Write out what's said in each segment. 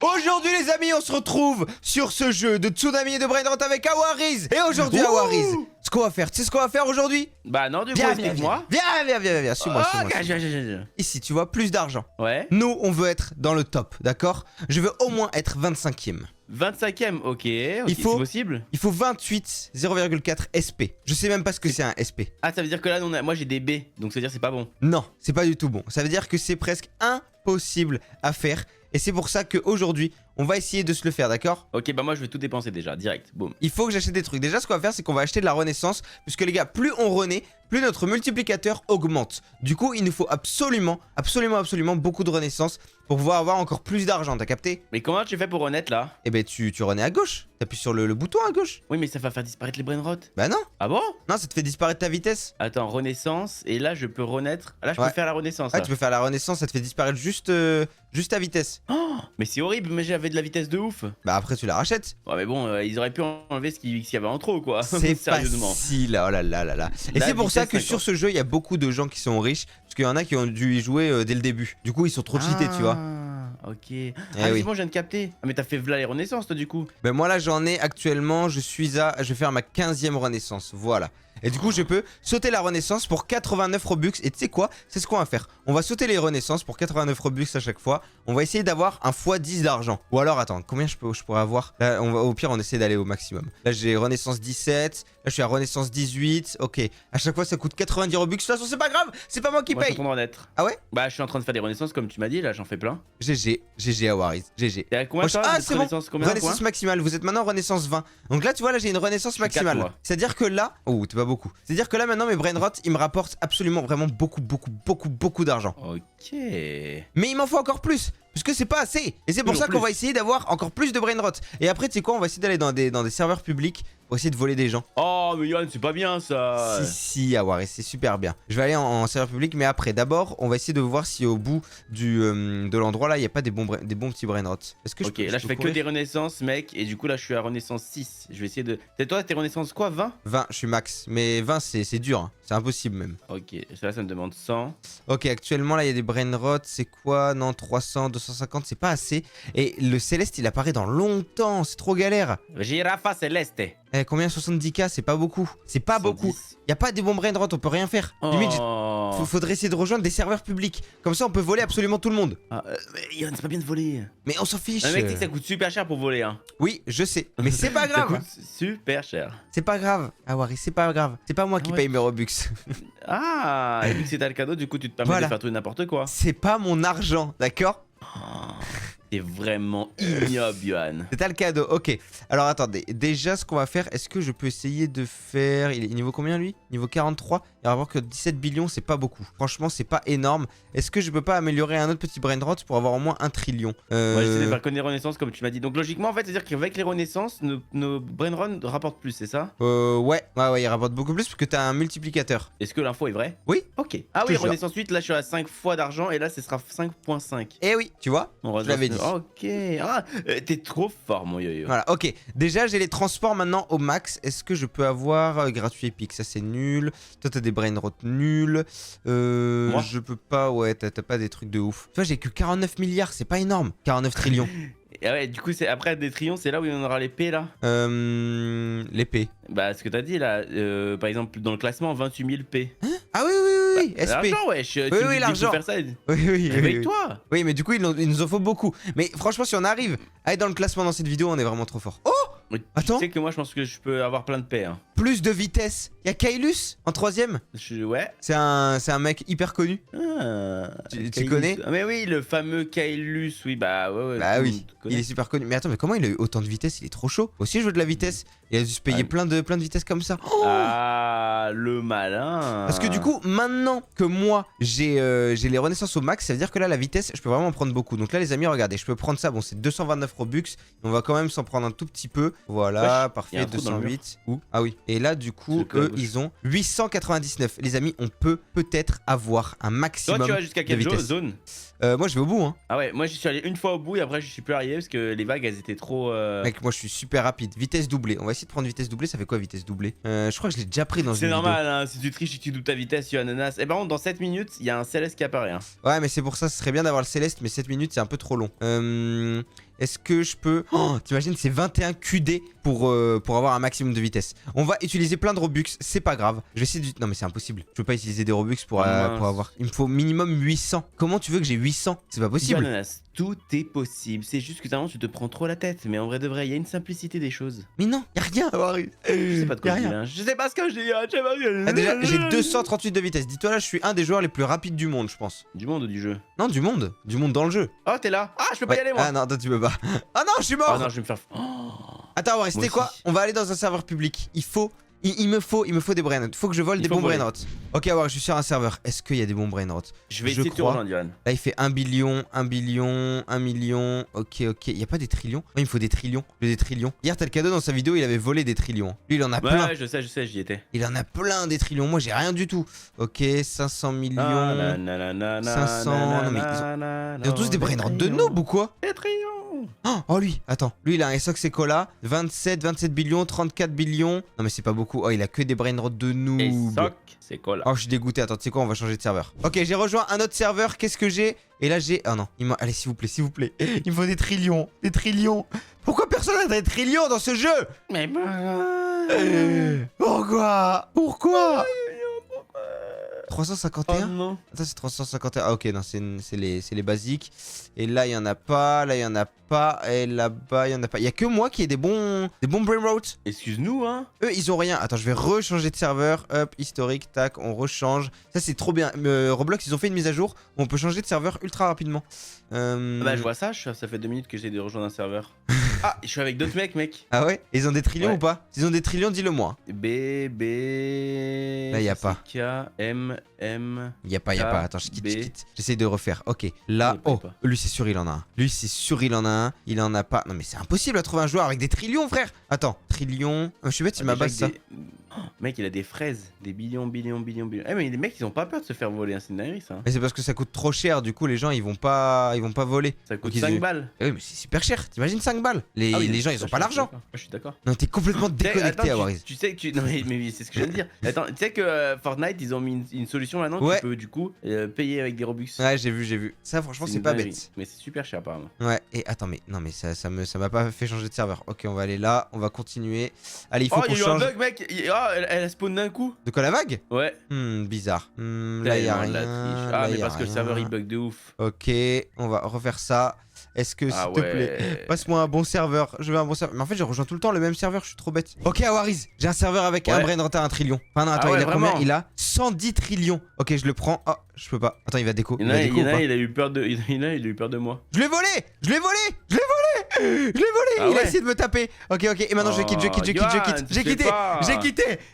Aujourd'hui les amis, on se retrouve sur ce jeu de Tsunami et de Brainrot avec Awariz. Et aujourd'hui Awariz, ce qu'on va faire, tu sais ce qu'on va faire aujourd'hui? Bah non, du coup, Viens, explique-moi. viens, suis-moi, Oh, suis-moi. Ici, tu vois, plus d'argent. Ouais. Nous, on veut être dans le top, d'accord? Je veux au moins être 25e. 25ème, ok, Il faut- c'est possible. Il faut 28 0,4 SP. Je sais même pas ce que c'est un SP. Ah, ça veut dire que là, moi j'ai des B, donc ça veut dire que c'est pas bon. Non, c'est pas du tout bon. Ça veut dire que c'est presque impossible à faire. Et c'est pour ça qu'aujourd'hui, on va essayer de se le faire, d'accord? Ok, bah moi je vais tout dépenser déjà, direct, boum. Il faut que j'achète des trucs. Déjà, ce qu'on va faire, c'est qu'on va acheter de la renaissance. Puisque les gars, plus on renaît, plus notre multiplicateur augmente. Du coup, il nous faut absolument beaucoup de renaissance pour pouvoir avoir encore plus d'argent. T'as capté? Mais comment tu fais pour renaître là? Eh ben, tu renais à gauche. T'appuies sur le bouton à gauche. Oui, mais ça va faire disparaître les brainrot. Bah non. Ah bon? Non, ça te fait disparaître ta vitesse. Attends, renaissance, et là je peux renaître. Là je Ouais. peux faire la renaissance. Ah, Là. tu peux faire la renaissance, ça te fait disparaître juste ta vitesse. Oh, mais c'est horrible, mais j'avais de la vitesse de ouf. Bah après, tu la rachètes. Ouais, mais bon, ils auraient pu enlever ce qu'il y avait en trop, quoi. C'est Sérieusement. facile, oh là là là là. Et La c'est pour ça vitesse que 50. sur ce jeu, il y a beaucoup de gens qui sont riches. Parce qu'il y en a qui ont dû y jouer dès le début. Du coup, ils sont trop cheatés, tu vois. Ok. Ah, oui. c'est bon, je viens de capter. Ah, mais t'as fait v'là les renaissances, toi, du coup. Ben moi là, j'en ai actuellement, je vais faire ma 15e renaissance, voilà. Et du coup, je peux sauter la renaissance pour 89 Robux. Et tu sais quoi? C'est ce qu'on va faire. On va sauter les renaissances pour 89 Robux à chaque fois. On va essayer d'avoir un x10 d'argent. Ou alors, attends, combien je pourrais avoir? Là, au pire, on essaie d'aller au maximum. Là, j'ai renaissance 17. Là, je suis à renaissance 18. Ok. À chaque fois, ça coûte 90 Robux. De toute façon, c'est pas grave. C'est pas moi qui Moi, je paye. suis en train de renaître. Ah ouais? Bah, je suis en train de faire des renaissances, comme tu m'as dit, là, j'en fais plein. GG Awariz. GG. T'es à combien, toi, Ah, de c'est bon. renaissance, combien, Renaissance quoi maximale, vous êtes maintenant renaissance 20. Donc là, tu vois, là j'ai une renaissance Je suis 4, maximale. moi. C'est-à-dire que là, oh, t'es pas beaucoup. C'est-à-dire que là maintenant mes brainrot, ils me rapportent absolument vraiment beaucoup d'argent. Ok. Mais il m'en faut encore plus, puisque c'est pas assez. Et c'est pour Toujours ça qu'on plus. va essayer d'avoir encore plus de brainrot. Et après, tu sais quoi, on va essayer d'aller dans des serveurs publics pour essayer de voler des gens. Oh, mais Yann, c'est pas bien, ça. Si, Awariz, c'est super bien. Je vais aller en serveur public, mais après, d'abord, on va essayer de voir si au bout de l'endroit là, il n'y a pas des bons petits brainrot. Est-ce que Ok, je peux, là, je fais que courir des renaissances, mec, et du coup, là, je suis à renaissance 6. Je vais essayer de. C'est toi, t'es renaissance quoi, 20? 20, je suis max. Mais 20, c'est dur. Hein. C'est impossible même. Ok, là, ça me demande 100. Ok, actuellement, là, il y a des brainrot. C'est quoi? Non, 300, 250, c'est pas assez. Et le céleste, il apparaît dans longtemps. C'est trop galère. Girafa Celeste. Eh, combien? 70K? C'est pas beaucoup. C'est pas beaucoup. 110. Y a pas des bons brainrot, on peut rien faire. Limite, Oh. faudrait essayer de rejoindre des serveurs publics. Comme ça, on peut voler absolument tout le monde. Ah, mais Yann, c'est pas bien de voler. Mais on s'en fiche. Un mec, tu sais que ça coûte super cher pour voler, hein. Oui, je sais. Mais c'est pas Ça grave. coûte super cher. C'est pas grave. Ah, Wari, c'est pas grave. C'est pas moi qui Ah ouais. paye mes Robux. Ah, et vu que c'était le cadeau, du coup, tu te permets Voilà. de faire tout et n'importe quoi. C'est pas mon argent, d'accord? T'es vraiment ignoble, Yohan. C'est le cadeau, ok. Alors attendez, déjà ce qu'on va faire, est-ce que je peux essayer de faire... Il est niveau combien lui? Niveau 43. Et on va voir que 17 billions c'est pas beaucoup. Franchement c'est pas énorme. Est-ce que je peux pas améliorer un autre petit brainrot pour avoir au moins 1 trillion? Moi, j'essaie de faire que des renaissances, comme tu m'as dit. Donc, logiquement, en fait, c'est-à-dire qu'avec les renaissances, nos brainruns rapportent plus, c'est ça? Ouais, il rapporte beaucoup plus parce que t'as un multiplicateur. Est-ce que l'info est vraie? Oui. Ok. Ah oui, Toujours. renaissance 8, là, je suis à 5 fois d'argent, et là, ce sera 5.5. Eh oui, tu vois? On Je l'avais dit. Ok. Ah, t'es trop fort, mon yo-yo. Voilà, ok. Déjà j'ai les transports maintenant au max. Est-ce que je peux avoir gratuit épique? Ça c'est nul. Toi t'as des brainrot nuls. Moi Je peux pas, ouais, t'as pas des trucs de ouf. Tu vois, j'ai que 49 milliards, c'est pas énorme. 49 trillions. Et ouais, du coup, c'est après des triomphes, c'est là où on aura l'épée, là. L'épée. Bah, ce que t'as dit, là, par exemple, dans le classement, 28 000 P. Ah oui, SP. L'argent, wesh. Tu me dis qu'il l'argent. faut faire ça. Oui. Réveille-toi. Oui, mais du coup, il nous en faut beaucoup. Mais franchement, si on arrive à être dans le classement dans cette vidéo, on est vraiment trop fort. Oh, Mais Attends. Tu sais que moi, je pense que je peux avoir plein de paix. Hein. plus de vitesse. Il y a Kailus en 3ème. Ouais. C'est un mec hyper connu. Ah, Tu Kailus. connais? Ah, mais oui, le fameux Kailus, oui, bah ouais. Bah tout le oui, monde connaît. il est super connu. Mais attends, mais comment il a eu autant de vitesse? Il est trop chaud. Moi aussi, je veux de la vitesse. Il a dû se payer Ah. plein de vitesses comme ça. Oh, Ah, le malin. parce que du coup, maintenant que moi, j'ai les renaissances au max, ça veut dire que là, la vitesse, je peux vraiment en prendre beaucoup. Donc là, les amis, regardez, je peux prendre ça. Bon, c'est 229 Robux. On va quand même s'en prendre un tout petit peu. Voilà, Wesh, y a parfait, un trou dans le 208. Où? Ah oui. Et là, du coup, C'est quoi, eux, gauche ils ont 899. Les amis, on peut peut-être avoir un Toi, maximum tu vas jusqu'à de quelle vitesse. zone? Moi, je vais au bout, hein. Ah ouais, moi j'y suis allé une fois au bout et après je suis plus arrivé parce que les vagues elles étaient trop. Mec, moi, je suis super rapide. Vitesse doublée. On va essayer de prendre vitesse doublée. Ça fait quoi, vitesse doublée? Je crois que je l'ai déjà pris dans une C'est vidéo. normal, hein, si tu triches et que tu doubles ta vitesse, Ananas. Et par contre, dans 7 minutes, il y a un Céleste qui apparaît. Hein. Ouais, mais c'est pour ça, ce serait bien d'avoir le Céleste, mais 7 minutes, c'est un peu trop long. Est-ce que je peux... Oh, t'imagines, c'est 21 QD pour avoir un maximum de vitesse. On va utiliser plein de Robux, c'est pas grave. Je vais essayer de... Non, mais c'est impossible. Je peux pas utiliser des Robux pour avoir... Il me faut minimum 800. Comment tu veux que j'ai 800? C'est pas possible. Ananas, tout est possible. C'est juste que tu te prends trop la tête. Mais en vrai de vrai, il y a une simplicité des choses. Mais non, y'a rien à voir. Je sais pas de quoi je dis, hein. Je sais pas ce que je dis. Ah, déjà, j'ai 238 de vitesse. Dis-toi là, je suis un des joueurs les plus rapides du monde, je pense. Du monde ou du jeu? Non, du monde. Du monde dans le jeu. Oh, t'es là. Ah, je peux pas y aller, moi. Ah non, toi, tu peux pas. Ah non, je suis mort. Ah non, je vais me faire... Attends, on va rester quoi? On va aller dans un serveur public. Il me faut des brainrots. Il faut que je vole des bons brainrots. Ok, ouais, je suis sur un serveur. Est-ce qu'il y a des bons brainrots? Je vais essayer de te rejoindre, Yohan. Là, il fait 1 billion, 1 billion, 1 million. Ok. Il y a pas des trillions? Oh, il me faut des trillions. Des trillions. Hier, t'as le cadeau dans sa vidéo, il avait volé des trillions. Lui, il en a plein. Ouais, je sais, j'y étais. Il en a plein des trillions. Moi, j'ai rien du tout. Ok, 500 millions. 500. Non, mais ils ont tous des brainrots de noob ou quoi? Des trillions. Oh lui, attends, lui il a un Essox Ecola, 27 billions, 34 billions. Non mais c'est pas beaucoup. Oh, il a que des brainrots de noob. Essox Ecola. Oh, je suis dégoûté. Attends, tu sais quoi, on va changer de serveur. Ok, j'ai rejoint un autre serveur. Qu'est-ce que j'ai? Et là j'ai... Oh non, allez, s'il vous plaît. Il me faut des trillions. Des trillions. Pourquoi personne n'a des trillions dans ce jeu? Mais Pourquoi 351? Oh non. Attends, c'est 351. Ah ok, non, c'est les basiques. Et là, il y en a pas. Là, il y en a pas. Et là-bas, il y en a pas. Il y a que moi qui ai des bons brainrots. Excuse-nous, hein. Eux, ils ont rien. Attends, je vais rechanger de serveur. Hop, historique, tac, on rechange. Ça, c'est trop bien. Roblox, ils ont fait une mise à jour où on peut changer de serveur ultra rapidement. Bah, je vois ça. Ça fait 2 minutes que j'essaie de rejoindre un serveur. Ah, je suis avec d'autres mecs. Ah ouais? Ils ont des trillions ou pas? S'ils ont des trillions, dis-le moi. B. Là, y a pas. K, M. Y a pas. Attends, je quitte. J'essaye de refaire. Ok. Là, lui, c'est sûr, il en a un. Il en a pas. Non, mais c'est impossible à trouver un joueur avec des trillions, frère. Attends, trillions. Je suis bête, il m'a base ça. Oh, mec, il a des fraises, des billions. Eh, mais les mecs, ils ont pas peur de se faire voler, hein, c'est une dinguerie ça. Mais c'est parce que ça coûte trop cher, du coup, les gens ils vont pas voler. Ça coûte 5 balles. Eh oui, mais c'est super cher, t'imagines 5 balles. Les gens ils ont pas l'argent. Je suis d'accord. Non, t'es complètement déconnecté à Waris. Tu sais que non, mais c'est ce que je viens de dire. Attends, tu sais que Fortnite, ils ont mis une solution maintenant que tu peux du coup payer avec des Robux. Ouais, j'ai vu. Ça, franchement, c'est pas bête. Mais c'est super cher apparemment. Ouais, et attends, mais non, mais ça m'a pas fait changer de serveur. Ok, on va aller là, on va continuer. Allez, il faut qu'on change. Oh, il y a eu un bug, mec. Elle a spawn d'un coup. De quoi, la vague? Ouais. Bizarre. Là, y a rien. Ah, mais parce que le serveur il bug de ouf. Ok, on va refaire ça. Est-ce que, s'il te plaît, passe-moi un bon serveur. Je veux un bon serveur. Mais en fait, je rejoins tout le temps le même serveur, je suis trop bête. Ok, Awariz, j'ai un serveur avec un brainrot à 1 trillion. Enfin, non, attends, il a combien? Il a 110 trillions. Ok, je le prends. Oh, je peux pas. Attends, il va déco. Il a eu peur de moi. Je l'ai volé. Il a essayé de me taper. Ok. Et maintenant, je quitte.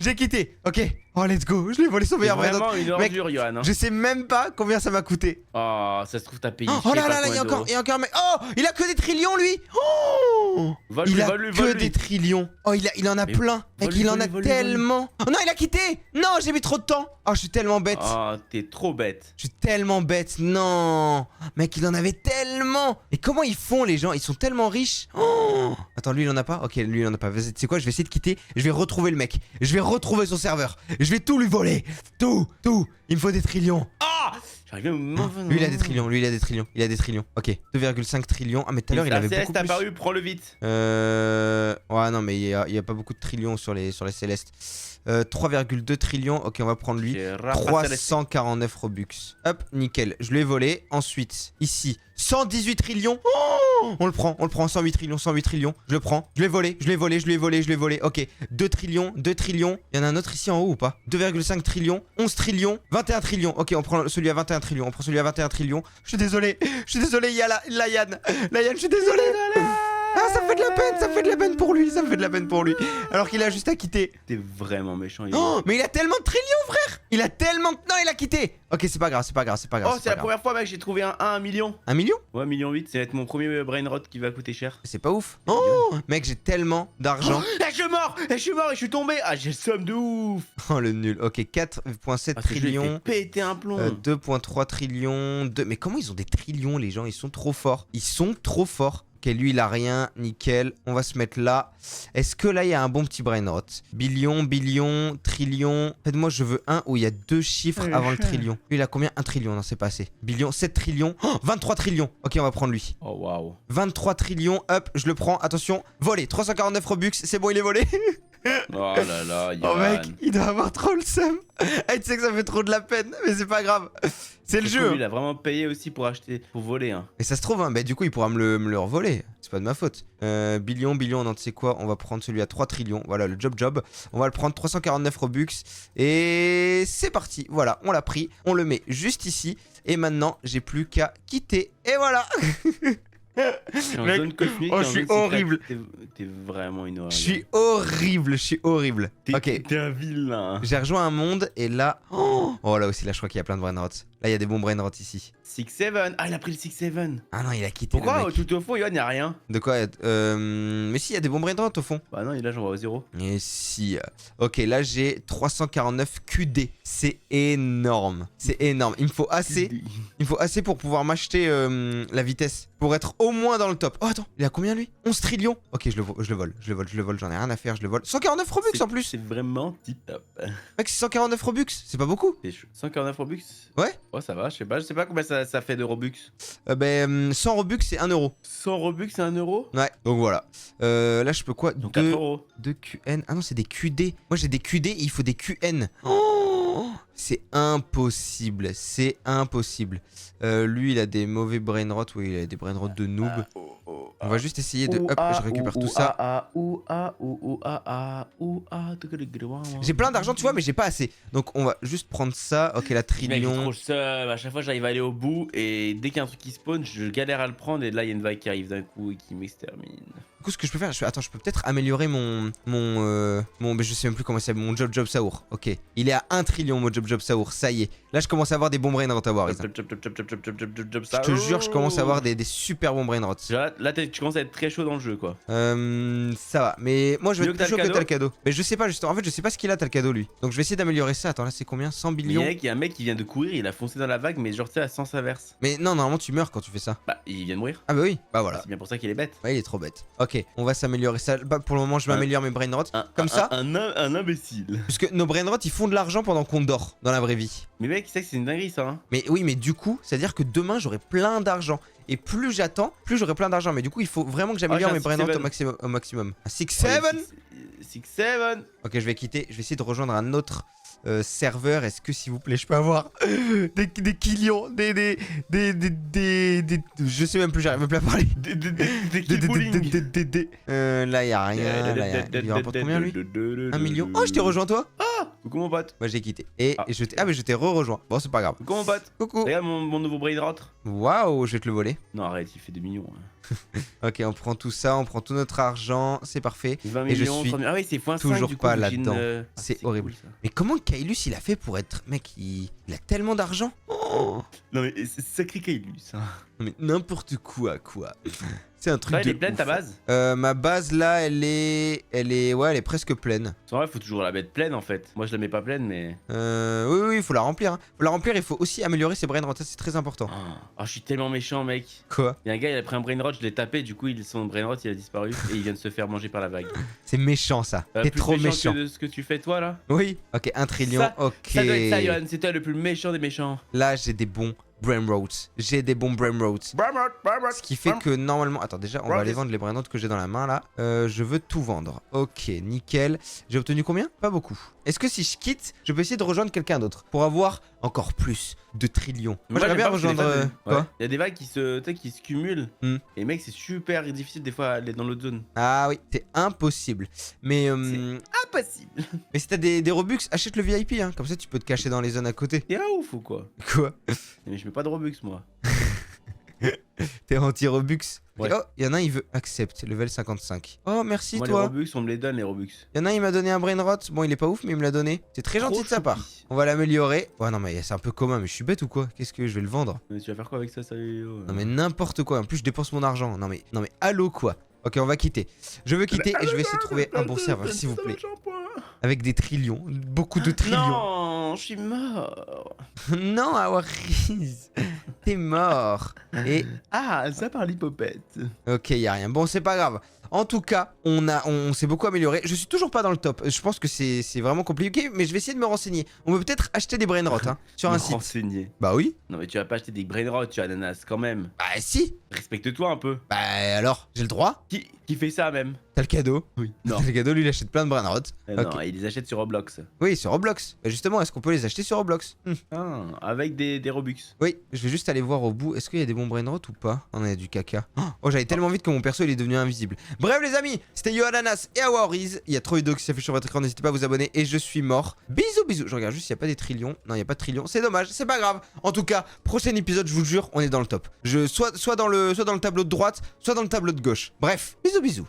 J'ai quitté. Ok. Oh, let's go. Je l'ai volé son meilleur brainrot. Vraiment une ordure, Yohan. Je sais même pas combien ça m'a coûté. Oh, ça se trouve, t'as payé. Oh là, il y a encore un mec. Oh, il a que des trillions, lui. Oh, il a que des trillions. Oh, il en a plein. Mec, il en a tellement. Oh non, il a quitté. Non, j'ai mis trop de temps. Oh, je suis tellement bête. Oh, t'es trop bête. Je suis tellement bête. Non. Mec, il en avait tellement. Et comment ils font, les gens? Ils sont tellement riches. Oh. Attends, lui, il en a pas? Ok, lui, il en a pas. Tu sais quoi? Je vais essayer de quitter. Je vais retrouver le mec. Je vais retrouver son serveur. Je vais tout lui voler. Tout. Il me faut des trillions. Ah! Lui, il a des trillions. Ok, 2,5 trillions. Ah, mais tout à l'heure, il avait beaucoup plus. Apparu, prends-le vite. Ouais, non, mais il y a pas beaucoup de trillions sur les célestes. 3,2 trillions. Ok, on va prendre lui. 349 Robux. Hop, nickel. Je lui ai volé. Ensuite, ici, 118 trillions. Oh, on le prend. 108 trillions. Je le prends. Je l'ai volé. Ok, 2 trillions. Il y en a un autre ici en haut ou pas? 2,5 trillions. 11 trillions. 21 trillions. Ok, on prend celui à 21 trillions. Je suis désolé. Il y a la Yann. Je suis désolé. Ah, ça fait de la peine pour lui. Alors qu'il a juste à quitter. T'es vraiment méchant. Oh, mais il a tellement de trillions, frère. Il a tellement... Non, il a quitté. Ok, c'est pas grave, c'est pas grave, c'est pas grave. Oh, c'est la première fois, mec, j'ai trouvé un million. 1 million? Ouais, 1,8 million, ça va être mon premier brain rot qui va coûter cher. C'est pas ouf. Oh, mec, j'ai tellement d'argent. Je suis mort, je suis mort et je suis tombé. Ah, j'ai le somme de ouf. Oh, le nul. Ok, 4,7 trillions. Péter un plomb. 2,3 trillions. Mais comment ils ont des trillions, les gens? Ils sont trop forts. Ils sont trop forts. Ok, lui, il a rien. Nickel. On va se mettre là. Est-ce que là, il y a un bon petit brain rot? Billion, billion, trillion. En fait, moi, je veux un où il y a 2 chiffres avant le trillion. Lui, il a combien? 1 trillion. Non, c'est pas assez. Billion, 7 trillions. Oh, 23 trillions. Ok, on va prendre lui. Oh, waouh. 23 trillions. Hop, je le prends. Attention. Volé. 349 Robux. C'est bon, il est volé. Oh là là, Oh mec, il doit avoir trop le seum. Tu sais que ça fait trop de la peine, mais c'est pas grave. C'est le jeu. Lui, il a vraiment payé aussi pour acheter, pour voler. Hein. Et ça se trouve, hein, bah, du coup, il pourra me le revoler. C'est pas de ma faute. Billion, non, tu sais quoi? On va prendre celui à 3 trillions. Voilà, le job. On va le prendre 349 Robux. Et c'est parti. Voilà, on l'a pris. On le met juste ici. Et maintenant, j'ai plus qu'à quitter. Et voilà. En zone cosmique, oh, je suis horrible. T'es vraiment une horreur. Je suis horrible. Ok. T'es un vilain. J'ai rejoint un monde et là... Oh là aussi, là je crois qu'il y a plein de brain rots. Là il y a des bons brain rots ici. 6-7. Ah, il a pris le 6-7. Ah non, il a quitté. Pourquoi tout au fond, il n'y a rien? De quoi Mais si, il y a des bons brain rots au fond. Bah non, là j'en vois au 0. Et si. Ok, là j'ai 349 QD. C'est énorme. C'est énorme. Il me faut assez. Il me faut assez pour pouvoir m'acheter la vitesse. Pour être au moins dans le top. Oh attends, il a combien lui? 11 trillions. Ok, je le vole. J'en ai rien à faire, je le vole. 149 Robux en plus. C'est vraiment tip top. Mec, c'est 149 Robux. C'est pas beaucoup. 149 Robux? Ouais. Oh, ça va, je sais pas combien ça fait de Robux. 100 Robux, c'est 1 euro. 100 Robux, c'est 1 euro? Ouais, donc voilà. Là, je peux quoi? Donc 4 euros. 2 QN. Ah non, c'est des QD. Moi, j'ai des QD et il faut des QN. Oh, c'est impossible. C'est impossible. Lui, il a des mauvais brain rot. Oui, il a des brain rot de noob. On va juste essayer de... Hop, je récupère tout ça. J'ai plein d'argent, tu vois, mais j'ai pas assez. Donc, on va juste prendre ça. Ok, la trillion. Mec, trop le seum. À chaque fois, j'arrive à aller au bout. Et dès qu'il y a un truc qui spawn, je galère à le prendre. Et là, il y a une vague qui arrive d'un coup et qui m'extermine. Du coup, ce que je peux faire, attends, je peux peut-être améliorer mon mais je sais même plus comment c'est, mon job Saour. Ok, il est à 1 trillion mon job Saour, ça y est. Là, je commence à avoir des bons brain rots à voir. Je te jure, je commence à avoir des super bons brain rots. Là, tu commences à être très chaud dans le jeu, quoi. Ça va, mais moi je vais être plus chaud que Talcado. Mais je sais pas, justement, en fait, je sais pas ce qu'il a Talcado lui. Donc je vais essayer d'améliorer ça. Attends, là, c'est combien? 100 billions. Il y a un mec qui vient de courir, il a foncé dans la vague, mais genre, tu sais, à sens inverse. Mais non, normalement, tu meurs quand tu fais ça. Bah, il vient de mourir. Ah bah oui, bah voilà. C'est bien pour ça qu'il est bête. Ouais, il est trop bête. Ok, on va s'améliorer ça. Bah, pour le moment, je m'améliore mes brain rots. Comme ça. Un imbécile. Parce que nos brain rots, ils font de l'argent pendant qu'on dort dans la vraie vie. Mais mec, c'est une dinguerie ça. Hein. Mais oui, mais du coup, c'est-à-dire que demain, j'aurai plein d'argent. Et plus j'attends, plus j'aurai plein d'argent. Mais du coup, il faut vraiment que j'améliore mes brain rots au maximum. Un 6-7. 6-7. Ok, je vais quitter. Je vais essayer de rejoindre un autre serveur. Est-ce que, s'il vous plaît, je peux avoir des killions, je sais même plus, j'arrive même plus à parler. Là, y a rien. Il rapporte combien, lui? 1 million. Oh, je t'ai rejoint, toi? Ah, coucou mon pote. Moi, j'ai quitté. Et mais je t'ai re-rejoint. Bon, c'est pas grave. Coucou mon pote. Coucou. Regarde mon nouveau brain rot. Waouh, je vais te le voler. Non, arrête, il fait des millions. Ok, on prend tout ça, on prend tout notre argent, c'est parfait. 20 et millions, je suis ah oui, c'est toujours pas là-dedans. C'est horrible. Cool, mais comment Kailus il a fait pour être... Mec, il a tellement d'argent. Oh, non mais c'est sacré Kailus. Hein. Mais n'importe quoi. C'est un truc de elle est pleine ta base? Ma base là, elle est presque pleine. En vrai, faut toujours la mettre pleine en fait. Moi, je la mets pas pleine, mais. Oui, il faut la remplir. Hein. Faut la remplir. Il faut aussi améliorer ses brain rots. Ça, c'est très important. Oh, je suis tellement méchant, mec. Quoi? Il y a un gars, il a pris un brain rot, je l'ai tapé. Du coup, son brain rot, il a disparu et il vient de se faire manger par la vague. C'est méchant ça. T'es trop méchant. Que de ce que tu fais toi là? Oui. Ok, 1 trillion. Ça, ok. Ça doit être ça, Yohan. C'est toi le plus méchant des méchants. Là, j'ai des bons brain rots. Ce qui fait que normalement... Attends, déjà, on va aller vendre les brain rots que j'ai dans la main, là. Je veux tout vendre. Ok, nickel. J'ai obtenu combien? Pas beaucoup. Est-ce que si je quitte, je peux essayer de rejoindre quelqu'un d'autre pour avoir encore plus de trillions? Moi, j'aimerais bien rejoindre... Quoi? Il y a des vagues qui se cumulent. Et mec, c'est super difficile des fois à aller dans l'autre zone. Ah oui, c'est impossible. Mais... C'est impossible. Mais si t'as des Robux, achète le VIP, hein. Comme ça, tu peux te cacher dans les zones à côté. T'es un ouf ou quoi? Quoi? Mais je mets pas de Robux, moi. T'es anti-Robux. Ouais. Oh, il y en a un, il veut accept, level 55. Oh, merci Moi, les toi. Robux, on me les donne, les Robux. Il y en a un, il m'a donné un brain rot. Bon, il est pas ouf, mais il me l'a donné. C'est très gentil de sa part. choupi. On va l'améliorer. Ouais, non, mais c'est un peu commun, mais je suis bête ou quoi? Qu'est-ce que je vais le vendre? Mais tu vas faire quoi avec ça, Non, mais n'importe quoi. En plus, je dépense mon argent. Non, mais allô quoi? Ok, on va quitter. Je veux quitter et je vais essayer de trouver un bon serveur, s'il vous plaît. Avec des trillions. Beaucoup de trillions. Non, je suis mort. Non, Awariz. T'es mort. Et Ah, ça par l'hypopète. ok, y a rien. Bon, c'est pas grave. En tout cas, on s'est beaucoup amélioré. Je suis toujours pas dans le top. Je pense que c'est vraiment compliqué, mais je vais essayer de me renseigner. On peut peut-être acheter des brainrots sur un site. Renseigner. Bah oui. Non, mais tu vas pas acheter des brainrots, tu as ananas quand même. Bah si. Respecte-toi un peu. Bah alors, j'ai le droit. Qui fait ça même? T'as le cadeau. Oui. Non. T'as le cadeau, lui, il achète plein de brainrots. Non, il les achète sur Roblox. Oui, sur Roblox. Bah justement, est-ce qu'on peut les acheter sur Roblox? Ah, avec des Robux. Oui, je vais juste aller voir au bout. Est-ce qu'il y a des bons brainrots ou pas? Non, il y a du caca. Oh, j'allais tellement vite que mon perso il est devenu invisible. Bref, les amis, c'était YoAnanas et Awariz. Il y a trop vidéos qui s'affichent sur votre écran. N'hésitez pas à vous abonner. Et je suis mort. Bisous, bisous. Je regarde juste s'il n'y a pas des trillions. Non, il n'y a pas de trillions. C'est dommage, c'est pas grave. En tout cas, prochain épisode, je vous jure, on est dans le top. Soit dans le tableau de droite, soit dans le tableau de gauche. Bref, bisous, bisous.